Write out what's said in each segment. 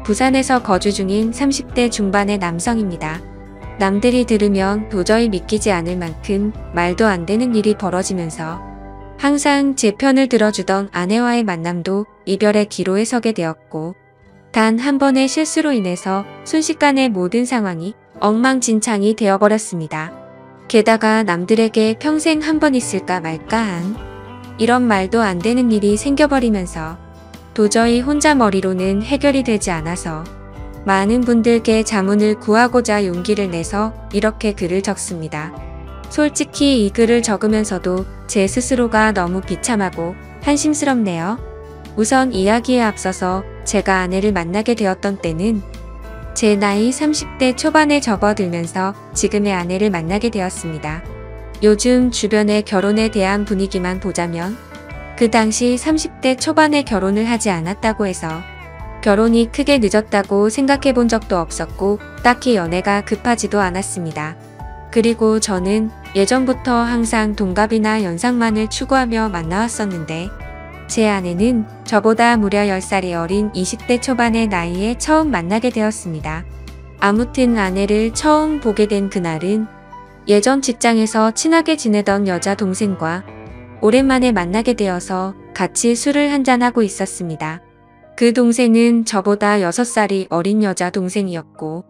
부산에서 거주 중인 30대 중반의 남성입니다. 남들이 들으면 도저히 믿기지 않을 만큼 말도 안 되는 일이 벌어지면서 항상 제 편을 들어주던 아내와의 만남도 이별의 기로에 서게 되었고, 단 한 번의 실수로 인해서 순식간에 모든 상황이 엉망진창이 되어버렸습니다. 게다가 남들에게 평생 한 번 있을까 말까한 이런 말도 안 되는 일이 생겨버리면서 도저히 혼자 머리로는 해결이 되지 않아서 많은 분들께 자문을 구하고자 용기를 내서 이렇게 글을 적습니다. 솔직히 이 글을 적으면서도 제 스스로가 너무 비참하고 한심스럽네요. 우선 이야기에 앞서서 제가 아내를 만나게 되었던 때는 제 나이 30대 초반에 접어들면서 지금의 아내를 만나게 되었습니다. 요즘 주변의 결혼에 대한 분위기만 보자면 그 당시 30대 초반에 결혼을 하지 않았다고 해서 결혼이 크게 늦었다고 생각해 본 적도 없었고 딱히 연애가 급하지도 않았습니다. 그리고 저는 예전부터 항상 동갑이나 연상만을 추구하며 만나왔었는데 제 아내는 저보다 무려 10살이 어린 20대 초반의 나이에 처음 만나게 되었습니다. 아무튼 아내를 처음 보게 된 그날은 예전 직장에서 친하게 지내던 여자 동생과 오랜만에 만나게 되어서 같이 술을 한잔하고 있었습니다. 그 동생은 저보다 6살이 어린 여자 동생이었고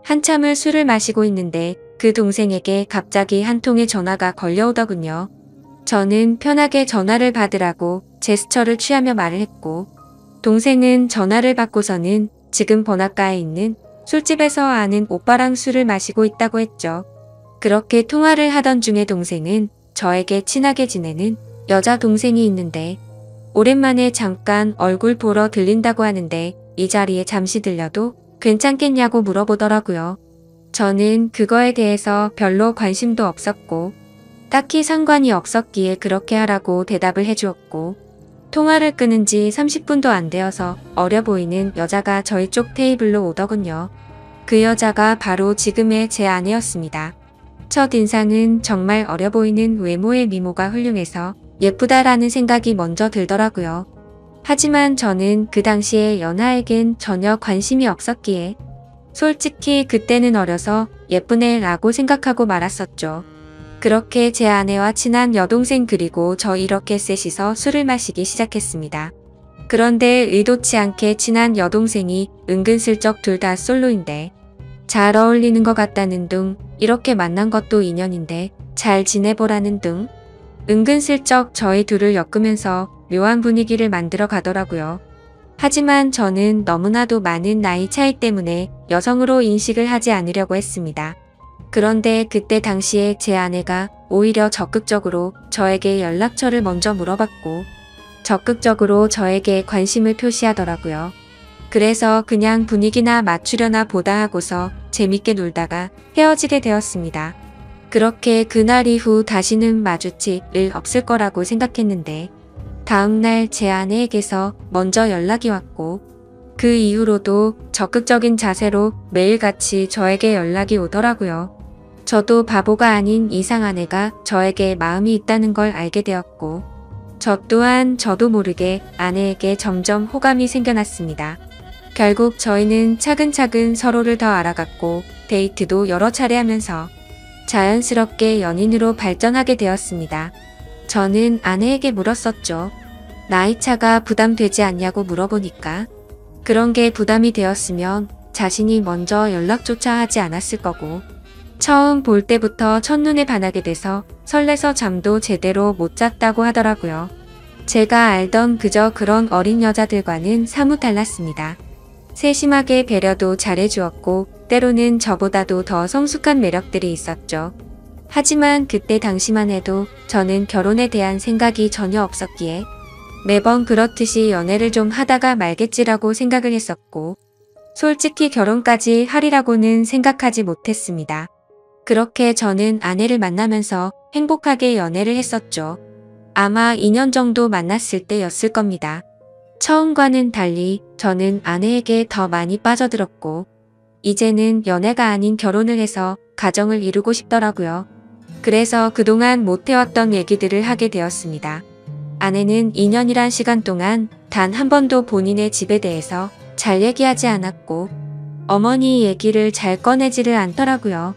한참을 술을 마시고 있는데 그 동생에게 갑자기 한 통의 전화가 걸려오더군요. 저는 편하게 전화를 받으라고 제스처를 취하며 말을 했고 동생은 전화를 받고서는 지금 번화가에 있는 술집에서 아는 오빠랑 술을 마시고 있다고 했죠. 그렇게 통화를 하던 중에 동생은 저에게 친하게 지내는 여자 동생이 있는데 오랜만에 잠깐 얼굴 보러 들린다고 하는데 이 자리에 잠시 들려도 괜찮겠냐고 물어보더라고요. 저는 그거에 대해서 별로 관심도 없었고 딱히 상관이 없었기에 그렇게 하라고 대답을 해주었고 통화를 끊은 지 30분도 안 되어서 어려 보이는 여자가 저희 쪽 테이블로 오더군요. 그 여자가 바로 지금의 제 아내였습니다. 첫인상은 정말 어려 보이는 외모의 미모가 훌륭해서 예쁘다라는 생각이 먼저 들더라고요. 하지만 저는 그 당시에 연하에겐 전혀 관심이 없었기에 솔직히 그때는 어려서 예쁘네 라고 생각하고 말았었죠. 그렇게 제 아내와 친한 여동생 그리고 저 이렇게 셋이서 술을 마시기 시작했습니다. 그런데 의도치 않게 친한 여동생이 은근슬쩍 둘 다 솔로인데 잘 어울리는 것 같다는 둥, 이렇게 만난 것도 인연인데 잘 지내보라는 둥, 은근슬쩍 저희 둘을 엮으면서 묘한 분위기를 만들어 가더라고요. 하지만 저는 너무나도 많은 나이 차이 때문에 여성으로 인식을 하지 않으려고 했습니다. 그런데 그때 당시에 제 아내가 오히려 적극적으로 저에게 연락처를 먼저 물어봤고 적극적으로 저에게 관심을 표시하더라고요. 그래서 그냥 분위기나 맞추려나 보다 하고서 재밌게 놀다가 헤어지게 되었습니다. 그렇게 그날 이후 다시는 마주칠 일 없을 거라고 생각했는데 다음날 제 아내에게서 먼저 연락이 왔고 그 이후로도 적극적인 자세로 매일같이 저에게 연락이 오더라고요. 저도 바보가 아닌 이상 아내가 저에게 마음이 있다는 걸 알게 되었고 저 또한 저도 모르게 아내에게 점점 호감이 생겨났습니다. 결국 저희는 차근차근 서로를 더 알아갔고 데이트도 여러 차례 하면서 자연스럽게 연인으로 발전하게 되었습니다. 저는 아내에게 물었었죠. 나이차가 부담되지 않냐고 물어보니까 그런 게 부담이 되었으면 자신이 먼저 연락조차 하지 않았을 거고 처음 볼 때부터 첫눈에 반하게 돼서 설레서 잠도 제대로 못 잤다고 하더라고요. 제가 알던 그저 그런 어린 여자들과는 사뭇 달랐습니다. 세심하게 배려도 잘해주었고 때로는 저보다도 더 성숙한 매력들이 있었죠. 하지만 그때 당시만 해도 저는 결혼에 대한 생각이 전혀 없었기에 매번 그렇듯이 연애를 좀 하다가 말겠지라고 생각을 했었고 솔직히 결혼까지 하리라고는 생각하지 못했습니다. 그렇게 저는 아내를 만나면서 행복하게 연애를 했었죠. 아마 2년 정도 만났을 때였을 겁니다. 처음과는 달리 저는 아내에게 더 많이 빠져들었고 이제는 연애가 아닌 결혼을 해서 가정을 이루고 싶더라고요. 그래서 그동안 못해왔던 얘기들을 하게 되었습니다. 아내는 2년이란 시간 동안 단 한 번도 본인의 집에 대해서 잘 얘기하지 않았고 어머니 얘기를 잘 꺼내지를 않더라고요.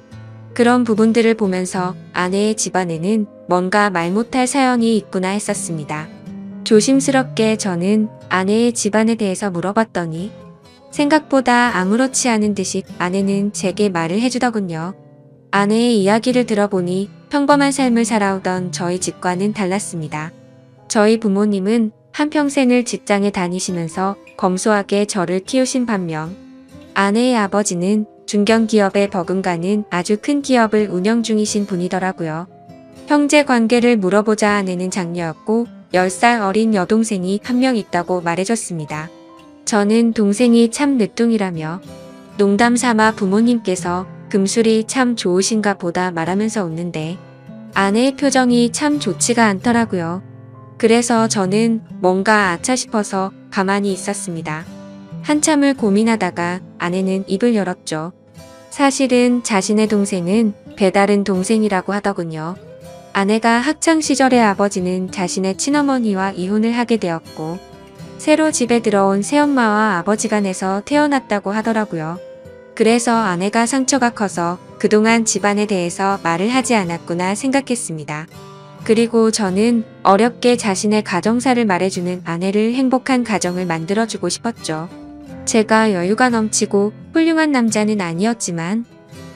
그런 부분들을 보면서 아내의 집안에는 뭔가 말 못할 사연이 있구나 했었습니다. 조심스럽게 저는 아내의 집안에 대해서 물어봤더니 생각보다 아무렇지 않은 듯이 아내는 제게 말을 해주더군요. 아내의 이야기를 들어보니 평범한 삶을 살아오던 저희 집과는 달랐습니다. 저희 부모님은 한평생을 직장에 다니시면서 검소하게 저를 키우신 반면 아내의 아버지는 중견기업에 버금가는 아주 큰 기업을 운영 중이신 분이더라고요. 형제 관계를 물어보자 아내는 장녀였고 10살 어린 여동생이 한 명 있다고 말해줬습니다. 저는 동생이 참 늦둥이라며 농담 삼아 부모님께서 금술이 참 좋으신가 보다 말하면서 웃는데 아내의 표정이 참 좋지가 않더라고요. 그래서 저는 뭔가 아차 싶어서 가만히 있었습니다. 한참을 고민하다가 아내는 입을 열었죠. 사실은 자신의 동생은 배다른 동생이라고 하더군요. 아내가 학창시절의 아버지는 자신의 친어머니와 이혼을 하게 되었고 새로 집에 들어온 새엄마와 아버지 간에서 태어났다고 하더라고요. 그래서 아내가 상처가 커서 그동안 집안에 대해서 말을 하지 않았구나 생각했습니다. 그리고 저는 어렵게 자신의 가정사를 말해주는 아내를 행복한 가정을 만들어주고 싶었죠. 제가 여유가 넘치고 훌륭한 남자는 아니었지만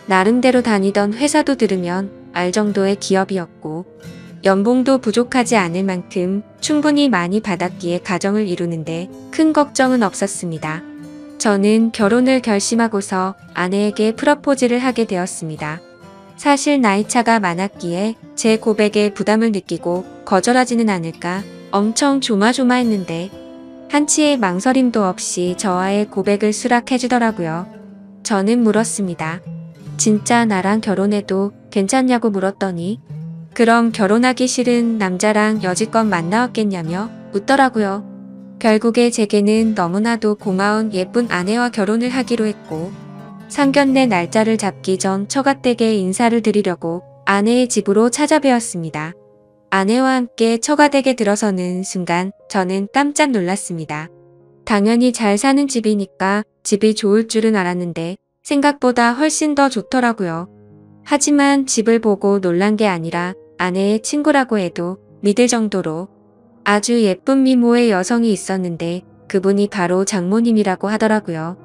나름대로 다니던 회사도 들으면 알 정도의 기업이었고 연봉도 부족하지 않을 만큼 충분히 많이 받았기에 가정을 이루는데 큰 걱정은 없었습니다. 저는 결혼을 결심하고서 아내에게 프러포즈를 하게 되었습니다. 사실 나이차가 많았기에 제 고백에 부담을 느끼고 거절하지는 않을까 엄청 조마조마했는데 한치의 망설임도 없이 저와의 고백을 수락해주더라고요. 저는 물었습니다. 진짜 나랑 결혼해도 괜찮냐고 물었더니 그럼 결혼하기 싫은 남자랑 여지껏 만나왔겠냐며 묻더라고요. 결국에 제게는 너무나도 고마운 예쁜 아내와 결혼을 하기로 했고 상견례 날짜를 잡기 전 처가댁에 인사를 드리려고 아내의 집으로 찾아뵈었습니다. 아내와 함께 처가댁에 들어서는 순간 저는 깜짝 놀랐습니다. 당연히 잘 사는 집이니까 집이 좋을 줄은 알았는데 생각보다 훨씬 더 좋더라고요. 하지만 집을 보고 놀란 게 아니라 아내의 친구라고 해도 믿을 정도로 아주 예쁜 미모의 여성이 있었는데 그분이 바로 장모님이라고 하더라고요.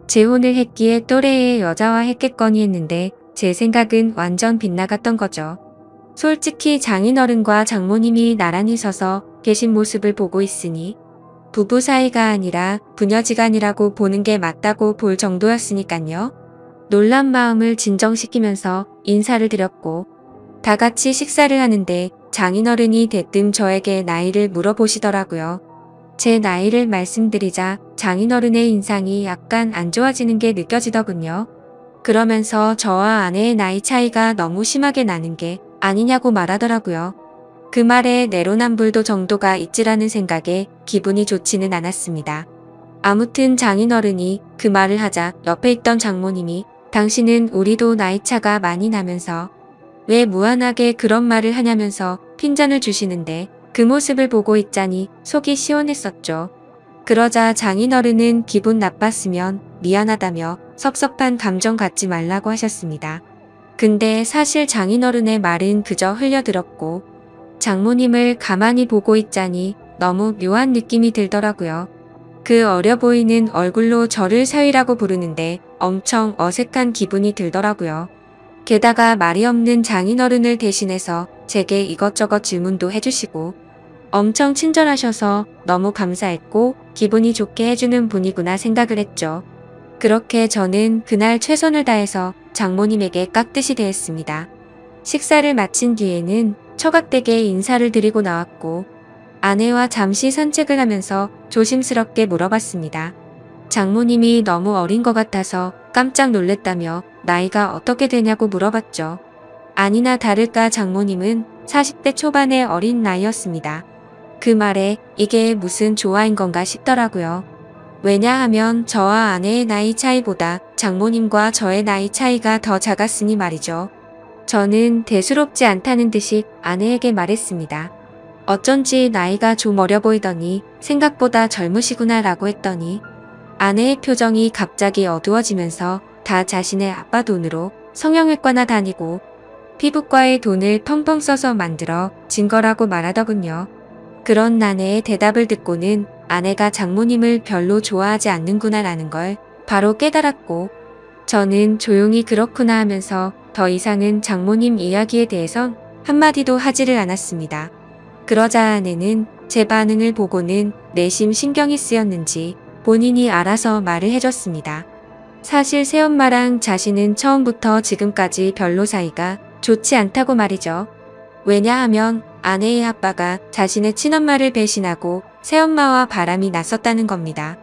재혼을 했기에 또래의 여자와 했겠거니 했는데 제 생각은 완전 빗나갔던 거죠. 솔직히 장인어른과 장모님이 나란히 서서 계신 모습을 보고 있으니 부부 사이가 아니라 부녀지간이라고 보는 게 맞다고 볼 정도였으니깐요. 놀란 마음을 진정시키면서 인사를 드렸고 다 같이 식사를 하는데 장인어른이 대뜸 저에게 나이를 물어보시더라고요. 제 나이를 말씀드리자 장인어른의 인상이 약간 안 좋아지는 게 느껴지더군요. 그러면서 저와 아내의 나이 차이가 너무 심하게 나는 게 아니냐고 말하더라고요. 그 말에 내로남불도 정도가 있지라는 생각에 기분이 좋지는 않았습니다. 아무튼 장인어른이 그 말을 하자 옆에 있던 장모님이 당신은 우리도 나이차가 많이 나면서 왜 무한하게 그런 말을 하냐면서 핀잔을 주시는데 그 모습을 보고 있자니 속이 시원했었죠. 그러자 장인어른은 기분 나빴으면 미안하다며 섭섭한 감정 갖지 말라고 하셨습니다. 근데 사실 장인어른의 말은 그저 흘려들었고 장모님을 가만히 보고 있자니 너무 묘한 느낌이 들더라고요. 그 어려 보이는 얼굴로 저를 사위라고 부르는데 엄청 어색한 기분이 들더라고요. 게다가 말이 없는 장인어른을 대신해서 제게 이것저것 질문도 해주시고 엄청 친절하셔서 너무 감사했고 기분이 좋게 해주는 분이구나 생각을 했죠. 그렇게 저는 그날 최선을 다해서 장모님에게 깍듯이 대했습니다. 식사를 마친 뒤에는 처갓댁에 인사를 드리고 나왔고 아내와 잠시 산책을 하면서 조심스럽게 물어봤습니다. 장모님이 너무 어린 것 같아서 깜짝 놀랬다며 나이가 어떻게 되냐고 물어봤죠. 아니나 다를까 장모님은 40대 초반의 어린 나이였습니다. 그 말에 이게 무슨 조화인 건가 싶더라고요. 왜냐하면 저와 아내의 나이 차이보다 장모님과 저의 나이 차이가 더 작았으니 말이죠. 저는 대수롭지 않다는 듯이 아내에게 말했습니다. 어쩐지 나이가 좀 어려 보이더니 생각보다 젊으시구나 라고 했더니 아내의 표정이 갑자기 어두워지면서 다 자신의 아빠 돈으로 성형외과나 다니고 피부과에 돈을 펑펑 써서 만들어 진 거라고 말하더군요. 그런 아내의 대답을 듣고는 아내가 장모님을 별로 좋아하지 않는구나라는 걸 바로 깨달았고, 저는 조용히 그렇구나 하면서 더 이상은 장모님 이야기에 대해선 한마디도 하지를 않았습니다. 그러자 아내는 제 반응을 보고는 내심 신경이 쓰였는지 본인이 알아서 말을 해줬습니다. 사실 새엄마랑 자신은 처음부터 지금까지 별로 사이가 좋지 않다고 말이죠. 왜냐하면 아내의 아빠가 자신의 친엄마를 배신하고 새엄마와 바람이 났었다는 겁니다.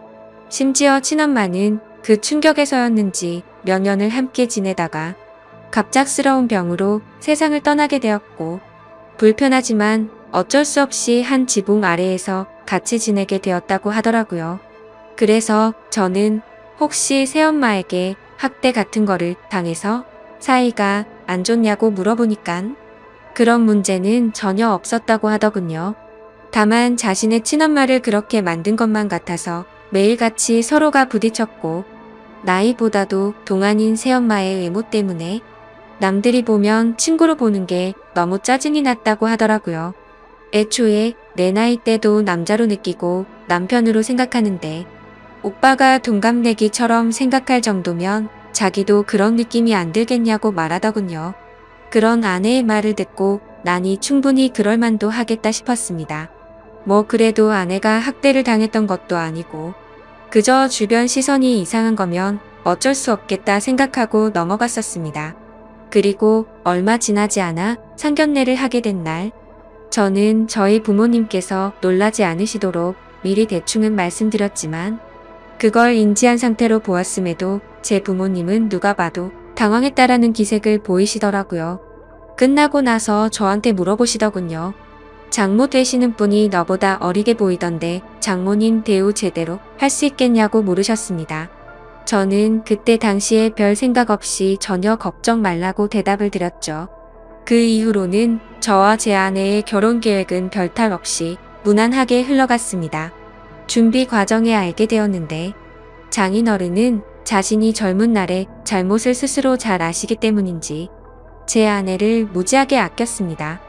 심지어 친엄마는 그 충격에서였는지 몇 년을 함께 지내다가 갑작스러운 병으로 세상을 떠나게 되었고, 불편하지만 어쩔 수 없이 한 지붕 아래에서 같이 지내게 되었다고 하더라고요. 그래서 저는 혹시 새엄마에게 학대 같은 거를 당해서 사이가 안 좋냐고 물어보니깐 그런 문제는 전혀 없었다고 하더군요. 다만 자신의 친엄마를 그렇게 만든 것만 같아서 매일같이 서로가 부딪혔고, 나이보다도 동안인 새엄마의 외모 때문에 남들이 보면 친구로 보는 게 너무 짜증이 났다고 하더라고요. 애초에 내 나이 때도 남자로 느끼고 남편으로 생각하는데 오빠가 동갑내기처럼 생각할 정도면 자기도 그런 느낌이 안 들겠냐고 말하더군요. 그런 아내의 말을 듣고 나니 충분히 그럴 만도 하겠다 싶었습니다. 뭐 그래도 아내가 학대를 당했던 것도 아니고 그저 주변 시선이 이상한 거면 어쩔 수 없겠다 생각하고 넘어갔었습니다. 그리고 얼마 지나지 않아 상견례를 하게 된 날, 저는 저희 부모님께서 놀라지 않으시도록 미리 대충은 말씀드렸지만 그걸 인지한 상태로 보았음에도 제 부모님은 누가 봐도 당황했다라는 기색을 보이시더라고요. 끝나고 나서 저한테 물어보시더군요. 장모 되시는 분이 너보다 어리게 보이던데 장모님 대우 제대로 할 수 있겠냐고 물으셨습니다. 저는 그때 당시에 별 생각 없이 전혀 걱정 말라고 대답을 드렸죠. 그 이후로는 저와 제 아내의 결혼 계획은 별탈 없이 무난하게 흘러갔습니다. 준비 과정에 알게 되었는데 장인어른은 자신이 젊은 날에 잘못을 스스로 잘 아시기 때문인지 제 아내를 무지하게 아꼈습니다.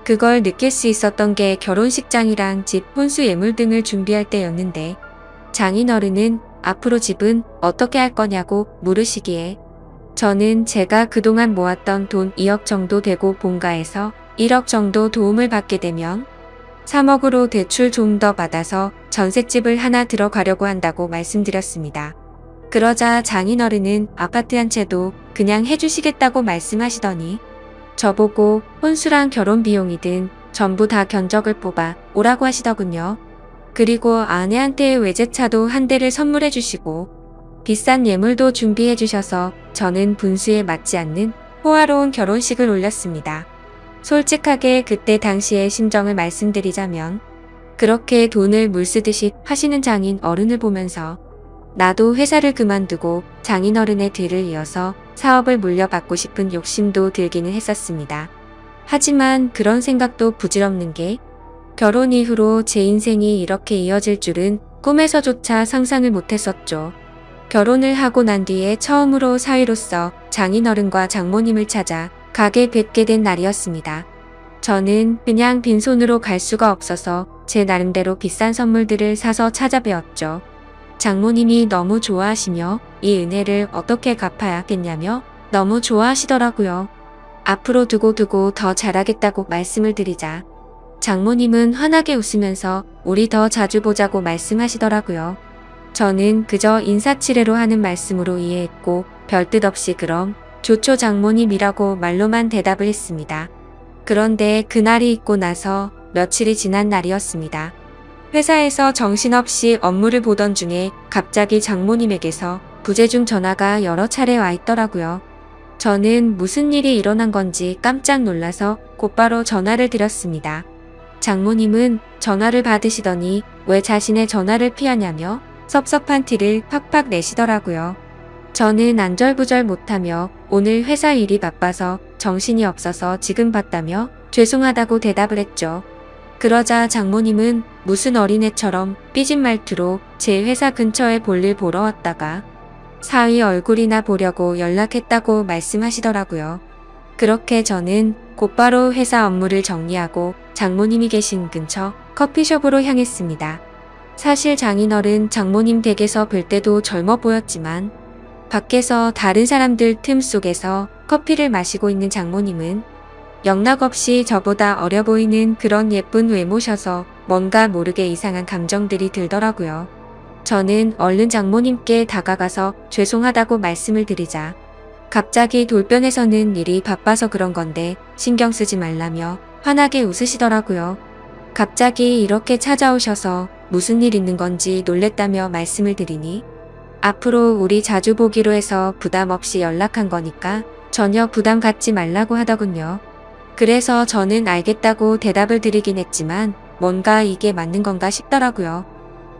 그걸 느낄 수 있었던 게 결혼식장이랑 집 혼수 예물 등을 준비할 때였는데, 장인어른은 앞으로 집은 어떻게 할 거냐고 물으시기에 저는 제가 그동안 모았던 돈 2억 정도 되고 본가에서 1억 정도 도움을 받게 되면 3억으로 대출 좀 더 받아서 전셋집을 하나 들어가려고 한다고 말씀드렸습니다. 그러자 장인어른은 아파트 한 채도 그냥 해주시겠다고 말씀하시더니 저보고 혼수랑 결혼 비용이든 전부 다 견적을 뽑아 오라고 하시더군요. 그리고 아내한테 외제차도 한 대를 선물해 주시고 비싼 예물도 준비해 주셔서 저는 분수에 맞지 않는 호화로운 결혼식을 올렸습니다. 솔직하게 그때 당시의 심정을 말씀드리자면 그렇게 돈을 물쓰듯이 하시는 장인 어른을 보면서 나도 회사를 그만두고 장인어른의 뒤를 이어서 사업을 물려받고 싶은 욕심도 들기는 했었습니다. 하지만 그런 생각도 부질없는 게 결혼 이후로 제 인생이 이렇게 이어질 줄은 꿈에서조차 상상을 못했었죠. 결혼을 하고 난 뒤에 처음으로 사위로서 장인어른과 장모님을 찾아 가게 뵙게 된 날이었습니다. 저는 그냥 빈손으로 갈 수가 없어서 제 나름대로 비싼 선물들을 사서 찾아뵈었죠. 장모님이 너무 좋아하시며 이 은혜를 어떻게 갚아야겠냐며 너무 좋아하시더라고요. 앞으로 두고 더 잘하겠다고 말씀을 드리자 장모님은 환하게 웃으면서 우리 더 자주 보자고 말씀하시더라고요. 저는 그저 인사치레로 하는 말씀으로 이해했고 별뜻 없이 그럼 좋죠 장모님이라고 말로만 대답을 했습니다. 그런데 그날이 있고 나서 며칠이 지난 날이었습니다. 회사에서 정신없이 업무를 보던 중에 갑자기 장모님에게서 부재중 전화가 여러 차례 와 있더라고요. 저는 무슨 일이 일어난 건지 깜짝 놀라서 곧바로 전화를 드렸습니다. 장모님은 전화를 받으시더니 왜 자신의 전화를 피하냐며 섭섭한 티를 팍팍 내시더라고요. 저는 안절부절 못하며 오늘 회사 일이 바빠서 정신이 없어서 지금 봤다며 죄송하다고 대답을 했죠. 그러자 장모님은 무슨 어린애처럼 삐진 말투로 제 회사 근처에 볼일 보러 왔다가 사위 얼굴이나 보려고 연락했다고 말씀하시더라고요. 그렇게 저는 곧바로 회사 업무를 정리하고 장모님이 계신 근처 커피숍으로 향했습니다. 사실 장인어른 장모님 댁에서 뵐 때도 젊어 보였지만 밖에서 다른 사람들 틈 속에서 커피를 마시고 있는 장모님은 영락없이 저보다 어려 보이는 그런 예쁜 외모셔서 뭔가 모르게 이상한 감정들이 들더라고요. 저는 얼른 장모님께 다가가서 죄송하다고 말씀을 드리자 갑자기 돌변해서는 일이 바빠서 그런 건데 신경 쓰지 말라며 환하게 웃으시더라고요. 갑자기 이렇게 찾아오셔서 무슨 일 있는 건지 놀랬다며 말씀을 드리니 앞으로 우리 자주 보기로 해서 부담 없이 연락한 거니까 전혀 부담 갖지 말라고 하더군요. 그래서 저는 알겠다고 대답을 드리긴 했지만 뭔가 이게 맞는 건가 싶더라고요.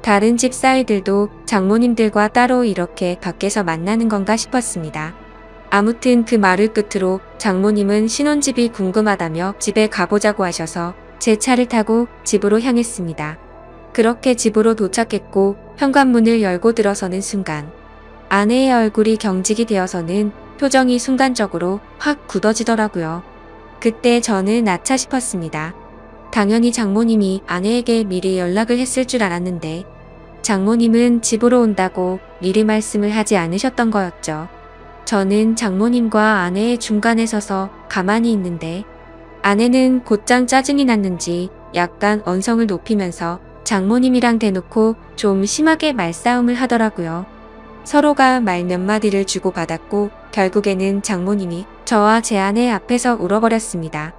다른 집 사위들도 장모님들과 따로 이렇게 밖에서 만나는 건가 싶었습니다. 아무튼 그 말을 끝으로 장모님은 신혼집이 궁금하다며 집에 가보자고 하셔서 제 차를 타고 집으로 향했습니다. 그렇게 집으로 도착했고 현관문을 열고 들어서는 순간 아내의 얼굴이 경직이 되어서는 표정이 순간적으로 확 굳어지더라고요. 그때 저는 아차 싶었습니다. 당연히 장모님이 아내에게 미리 연락을 했을 줄 알았는데 장모님은 집으로 온다고 미리 말씀을 하지 않으셨던 거였죠. 저는 장모님과 아내의 중간에 서서 가만히 있는데 아내는 곧장 짜증이 났는지 약간 언성을 높이면서 장모님이랑 대놓고 좀 심하게 말싸움을 하더라고요. 서로가 말 몇 마디를 주고받았고 결국에는 장모님이 저와 제 아내 앞에서 울어버렸습니다.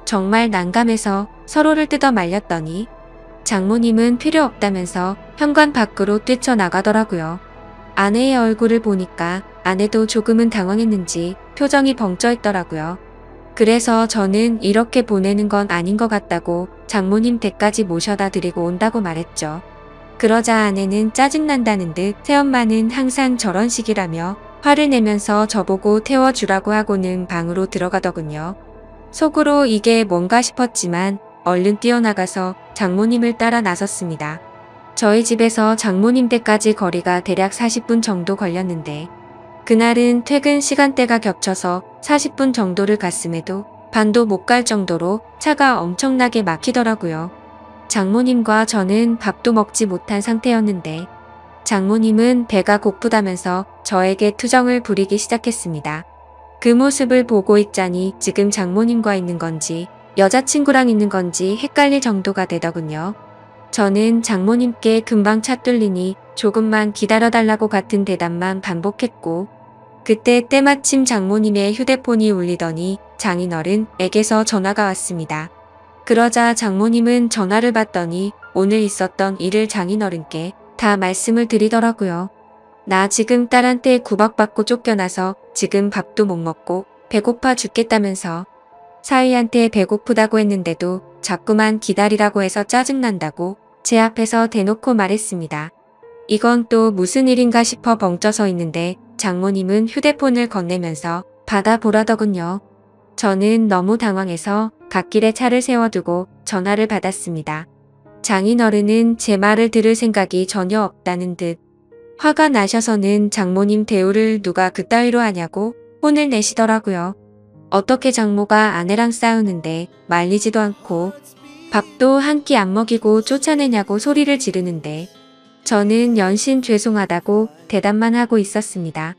정말 난감해서 서로를 뜯어 말렸더니 장모님은 필요 없다면서 현관 밖으로 뛰쳐나가더라고요. 아내의 얼굴을 보니까 아내도 조금은 당황했는지 표정이 벙쪄 있더라고요. 그래서 저는 이렇게 보내는 건 아닌 것 같다고 장모님 댁까지 모셔다 드리고 온다고 말했죠. 그러자 아내는 짜증난다는 듯 새엄마는 항상 저런 식이라며 화를 내면서 저보고 태워주라고 하고는 방으로 들어가더군요. 속으로 이게 뭔가 싶었지만 얼른 뛰어나가서 장모님을 따라 나섰습니다. 저희 집에서 장모님 댁까지 거리가 대략 40분 정도 걸렸는데 그날은 퇴근 시간대가 겹쳐서 40분 정도를 갔음에도 반도 못 갈 정도로 차가 엄청나게 막히더라고요. 장모님과 저는 밥도 먹지 못한 상태였는데 장모님은 배가 고프다면서 저에게 투정을 부리기 시작했습니다. 그 모습을 보고 있자니 지금 장모님과 있는 건지 여자친구랑 있는 건지 헷갈릴 정도가 되더군요. 저는 장모님께 금방 차 뚫리니 조금만 기다려달라고 같은 대답만 반복했고 그때 때마침 장모님의 휴대폰이 울리더니 장인어른에게서 전화가 왔습니다. 그러자 장모님은 전화를 받더니 오늘 있었던 일을 장인어른께 다 말씀을 드리더라고요. 나 지금 딸한테 구박받고 쫓겨나서 지금 밥도 못 먹고 배고파 죽겠다면서 사위한테 배고프다고 했는데도 자꾸만 기다리라고 해서 짜증난다고 제 앞에서 대놓고 말했습니다. 이건 또 무슨 일인가 싶어 벙쪄서 있는데 장모님은 휴대폰을 건네면서 받아보라더군요. 저는 너무 당황해서 갓길에 차를 세워두고 전화를 받았습니다. 장인어른은 제 말을 들을 생각이 전혀 없다는 듯 화가 나셔서는 장모님 대우를 누가 그따위로 하냐고 혼을 내시더라고요. 어떻게 장모가 아내랑 싸우는데 말리지도 않고 밥도 한 끼 안 먹이고 쫓아내냐고 소리를 지르는데 저는 연신 죄송하다고 대답만 하고 있었습니다.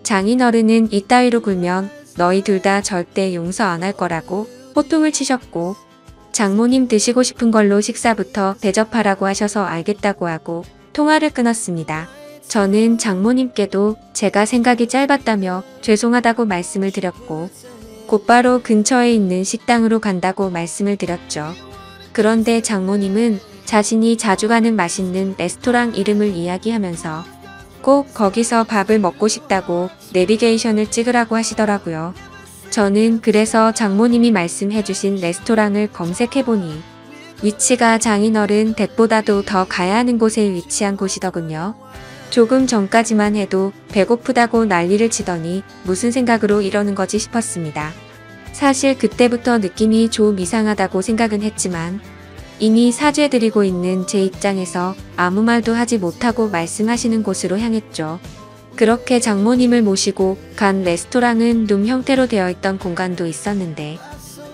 장인어른은 이따위로 굴면 너희 둘 다 절대 용서 안 할 거라고 호통을 치셨고 장모님 드시고 싶은 걸로 식사부터 대접하라고 하셔서 알겠다고 하고 통화를 끊었습니다. 저는 장모님께도 제가 생각이 짧았다며 죄송하다고 말씀을 드렸고 곧바로 근처에 있는 식당으로 간다고 말씀을 드렸죠. 그런데 장모님은 자신이 자주 가는 맛있는 레스토랑 이름을 이야기하면서 꼭 거기서 밥을 먹고 싶다고 내비게이션을 찍으라고 하시더라고요. 저는 그래서 장모님이 말씀해주신 레스토랑을 검색해보니 위치가 장인어른 댁보다도 더 가야 하는 곳에 위치한 곳이더군요. 조금 전까지만 해도 배고프다고 난리를 치더니 무슨 생각으로 이러는 거지 싶었습니다. 사실 그때부터 느낌이 좀 이상하다고 생각은 했지만 이미 사죄드리고 있는 제 입장에서 아무 말도 하지 못하고 말씀하시는 곳으로 향했죠. 그렇게 장모님을 모시고 간 레스토랑은 룸 형태로 되어 있던 공간도 있었는데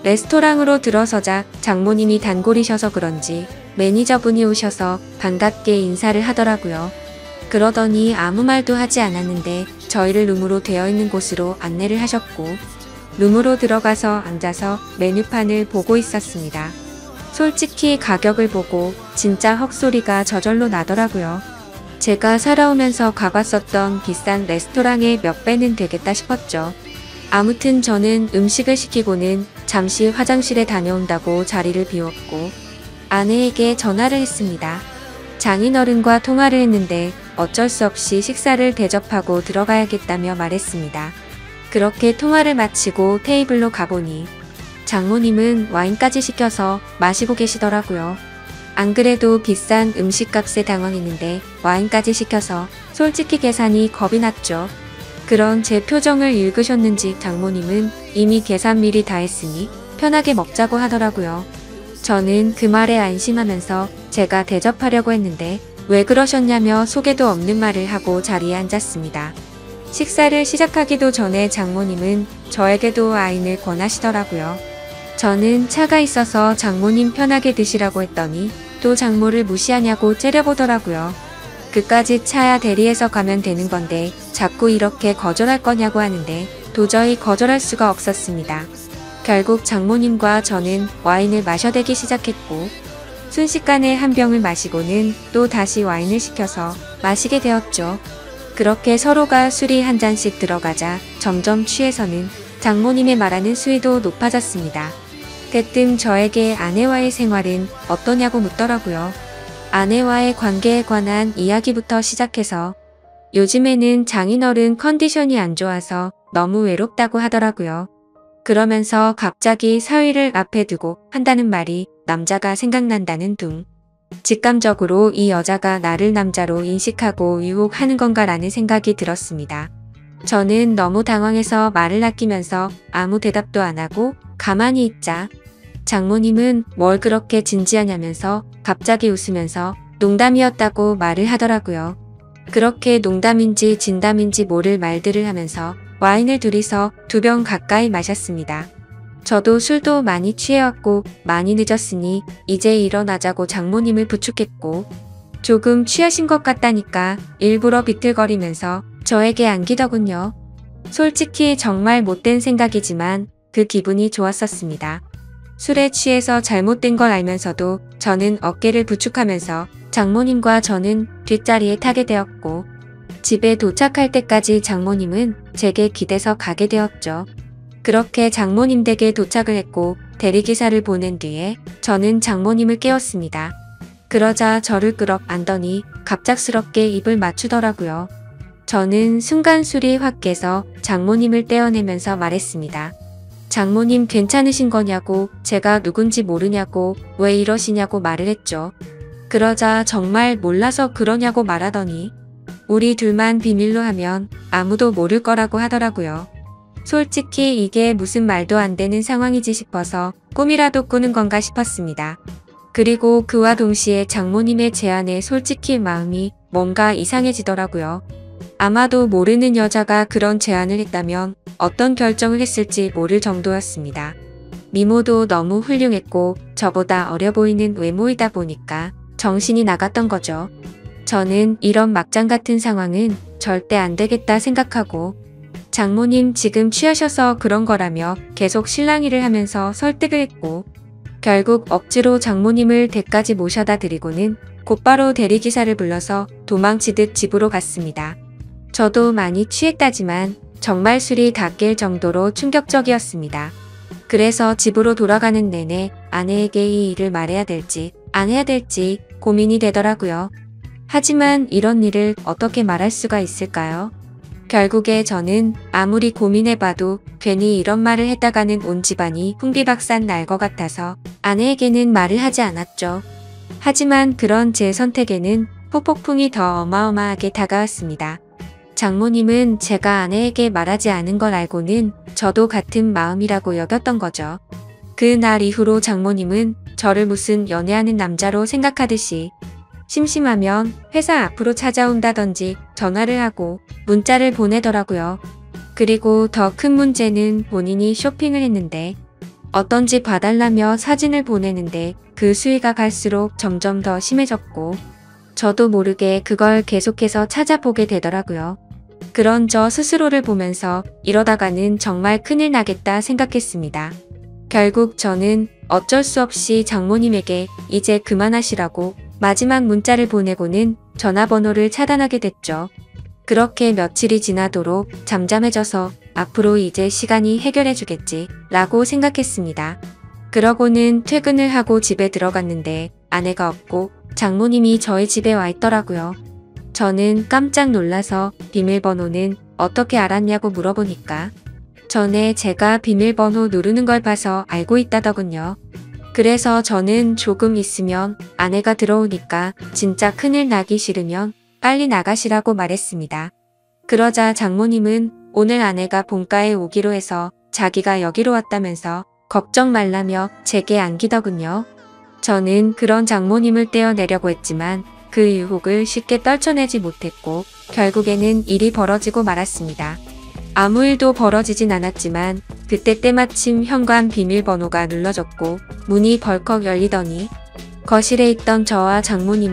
레스토랑으로 들어서자 장모님이 단골이셔서 그런지 매니저분이 오셔서 반갑게 인사를 하더라고요. 그러더니 아무 말도 하지 않았는데 저희를 룸으로 되어 있는 곳으로 안내를 하셨고 룸으로 들어가서 앉아서 메뉴판을 보고 있었습니다. 솔직히 가격을 보고 진짜 헉소리가 저절로 나더라고요. 제가 살아오면서 가봤었던 비싼 레스토랑의 몇 배는 되겠다 싶었죠. 아무튼 저는 음식을 시키고는 잠시 화장실에 다녀온다고 자리를 비웠고 아내에게 전화를 했습니다. 장인어른과 통화를 했는데 어쩔 수 없이 식사를 대접하고 들어가야겠다며 말했습니다. 그렇게 통화를 마치고 테이블로 가보니 장모님은 와인까지 시켜서 마시고 계시더라고요. 안 그래도 비싼 음식값에 당황했는데 와인까지 시켜서 솔직히 계산이 겁이 났죠. 그런 제 표정을 읽으셨는지 장모님은 이미 계산 미리 다 했으니 편하게 먹자고 하더라고요. 저는 그 말에 안심하면서 제가 대접하려고 했는데 왜 그러셨냐며 속에도 없는 말을 하고 자리에 앉았습니다. 식사를 시작하기도 전에 장모님은 저에게도 와인을 권하시더라고요. 저는 차가 있어서 장모님 편하게 드시라고 했더니 또 장모를 무시하냐고 째려보더라고요. 그까짓 차야 대리해서 가면 되는 건데 자꾸 이렇게 거절할 거냐고 하는데 도저히 거절할 수가 없었습니다. 결국 장모님과 저는 와인을 마셔대기 시작했고 순식간에 한 병을 마시고는 또 다시 와인을 시켜서 마시게 되었죠. 그렇게 서로가 술이 한 잔씩 들어가자 점점 취해서는 장모님의 말하는 수위도 높아졌습니다. 대뜸 저에게 아내와의 생활은 어떠냐고 묻더라고요. 아내와의 관계에 관한 이야기부터 시작해서 요즘에는 장인어른 컨디션이 안 좋아서 너무 외롭다고 하더라고요. 그러면서 갑자기 사위를 앞에 두고 한다는 말이 남자가 생각난다는 둥. 직감적으로 이 여자가 나를 남자로 인식하고 유혹하는 건가라는 생각이 들었습니다. 저는 너무 당황해서 말을 아끼면서 아무 대답도 안 하고 가만히 있자 장모님은 뭘 그렇게 진지하냐면서 갑자기 웃으면서 농담이었다고 말을 하더라고요. 그렇게 농담인지 진담인지 모를 말들을 하면서 와인을 둘이서 2병 가까이 마셨습니다. 저도 술도 많이 취해왔고 많이 늦었으니 이제 일어나자고 장모님을 부축했고 조금 취하신 것 같다니까 일부러 비틀거리면서 저에게 안기더군요. 솔직히 정말 못된 생각이지만 그 기분이 좋았었습니다. 술에 취해서 잘못된 걸 알면서도 저는 어깨를 부축하면서 장모님과 저는 뒷자리에 타게 되었고 집에 도착할 때까지 장모님은 제게 기대서 가게 되었죠. 그렇게 장모님 댁에 도착을 했고 대리기사를 보낸 뒤에 저는 장모님을 깨웠습니다. 그러자 저를 끌어 안더니 갑작스럽게 입을 맞추더라고요. 저는 순간 술이 확 깨서 장모님을 떼어내면서 말했습니다. 장모님 괜찮으신 거냐고 제가 누군지 모르냐고 왜 이러시냐고 말을 했죠. 그러자 정말 몰라서 그러냐고 말하더니 우리 둘만 비밀로 하면 아무도 모를 거라고 하더라고요. 솔직히 이게 무슨 말도 안 되는 상황이지 싶어서 꿈이라도 꾸는 건가 싶었습니다. 그리고 그와 동시에 장모님의 제안에 솔직히 마음이 뭔가 이상해지더라고요. 아마도 모르는 여자가 그런 제안을 했다면 어떤 결정을 했을지 모를 정도였습니다. 미모도 너무 훌륭했고 저보다 어려 보이는 외모이다 보니까 정신이 나갔던 거죠. 저는 이런 막장 같은 상황은 절대 안 되겠다 생각하고 장모님 지금 취하셔서 그런 거라며 계속 실랑이를 하면서 설득을 했고 결국 억지로 장모님을 댁까지 모셔다 드리고는 곧바로 대리기사를 불러서 도망치듯 집으로 갔습니다. 저도 많이 취했다지만 정말 술이 다 깰 정도로 충격적이었습니다. 그래서 집으로 돌아가는 내내 아내에게 이 일을 말해야 될지 안 해야 될지 고민이 되더라고요. 하지만 이런 일을 어떻게 말할 수가 있을까요? 결국에 저는 아무리 고민해봐도 괜히 이런 말을 했다가는 온 집안이 풍비박산 날 것 같아서 아내에게는 말을 하지 않았죠. 하지만 그런 제 선택에는 후폭풍이 더 어마어마하게 다가왔습니다. 장모님은 제가 아내에게 말하지 않은 걸 알고는 저도 같은 마음이라고 여겼던 거죠. 그 날 이후로 장모님은 저를 무슨 연애하는 남자로 생각하듯이 심심하면 회사 앞으로 찾아온다든지 전화를 하고 문자를 보내더라고요. 그리고 더 큰 문제는 본인이 쇼핑을 했는데 어떤 집 봐달라며 사진을 보내는데 그 수위가 갈수록 점점 더 심해졌고 저도 모르게 그걸 계속해서 찾아보게 되더라고요. 그런 저 스스로를 보면서 이러다가는 정말 큰일 나겠다 생각했습니다. 결국 저는 어쩔 수 없이 장모님에게 이제 그만하시라고 마지막 문자를 보내고는 전화번호를 차단하게 됐죠. 그렇게 며칠이 지나도록 잠잠해져서 앞으로 이제 시간이 해결해주겠지 라고 생각했습니다. 그러고는 퇴근을 하고 집에 들어갔는데 아내가 없고 장모님이 저희 집에 와 있더라고요. 저는 깜짝 놀라서 비밀번호는 어떻게 알았냐고 물어보니까 전에 제가 비밀번호 누르는 걸 봐서 알고 있다더군요. 그래서 저는 조금 있으면 아내가 들어오니까 진짜 큰일 나기 싫으면 빨리 나가시라고 말했습니다. 그러자 장모님은 오늘 아내가 본가에 오기로 해서 자기가 여기로 왔다면서 걱정 말라며 제게 안기더군요. 저는 그런 장모님을 떼어내려고 했지만 그 유혹을 쉽게 떨쳐내지 못했고 결국에는 일이 벌어지고 말았습니다. 아무 일도 벌어지진 않았지만 그때 때마침 현관 비밀번호가 눌러졌고 문이 벌컥 열리더니 거실에 있던 저와 장모님은